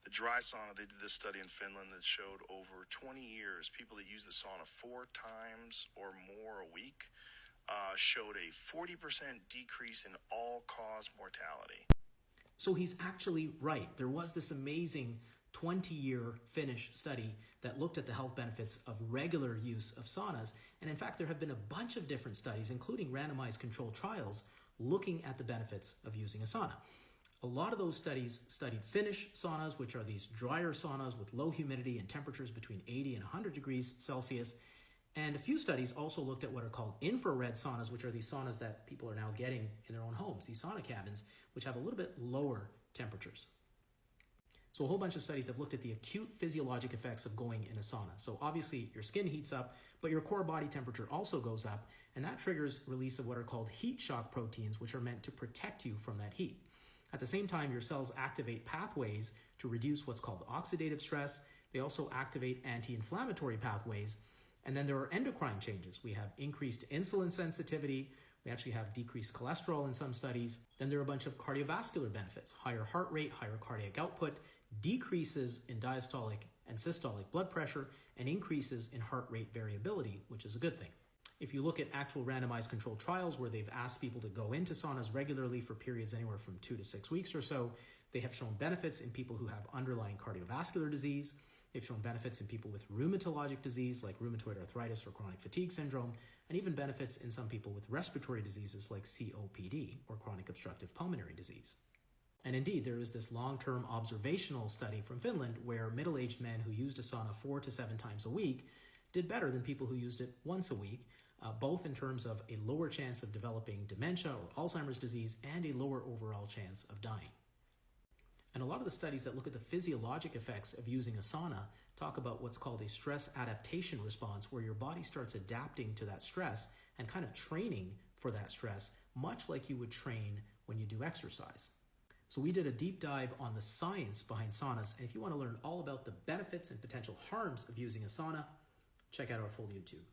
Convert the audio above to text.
The dry sauna, they did this study in Finland that showed over 20 years, people that use the sauna 4 times or more a week showed a 40% decrease in all-cause mortality. So he's actually right. There was this amazing 20-year Finnish study that looked at the health benefits of regular use of saunas. And in fact, there have been a bunch of different studies, including randomized controlled trials, looking at the benefits of using a sauna. A lot of those studies studied Finnish saunas, which are these drier saunas with low humidity and temperatures between 80 and 100 degrees Celsius. And a few studies also looked at what are called infrared saunas, which are these saunas that people are now getting in their own homes, these sauna cabins, which have a little bit lower temperatures. So a whole bunch of studies have looked at the acute physiologic effects of going in a sauna. So obviously your skin heats up, but your core body temperature also goes up, and that triggers release of what are called heat shock proteins, which are meant to protect you from that heat. At the same time, your cells activate pathways to reduce what's called oxidative stress. They also activate anti-inflammatory pathways. And then there are endocrine changes. We have increased insulin sensitivity. We actually have decreased cholesterol in some studies. Then there are a bunch of cardiovascular benefits: higher heart rate, higher cardiac output, decreases in diastolic and systolic blood pressure, and increases in heart rate variability, which is a good thing. If you look at actual randomized controlled trials where they've asked people to go into saunas regularly for periods anywhere from 2 to 6 weeks or so, they have shown benefits in people who have underlying cardiovascular disease. They've shown benefits in people with rheumatologic disease like rheumatoid arthritis or chronic fatigue syndrome, and even benefits in some people with respiratory diseases like COPD or chronic obstructive pulmonary disease. And indeed, there is this long-term observational study from Finland where middle-aged men who used a sauna 4 to 7 times a week did better than people who used it once a week, both in terms of a lower chance of developing dementia or Alzheimer's disease and a lower overall chance of dying. And a lot of the studies that look at the physiologic effects of using a sauna talk about what's called a stress adaptation response, where your body starts adapting to that stress and kind of training for that stress, much like you would train when you do exercise. So we did a deep dive on the science behind saunas, and if you want to learn all about the benefits and potential harms of using a sauna, check out our full YouTube.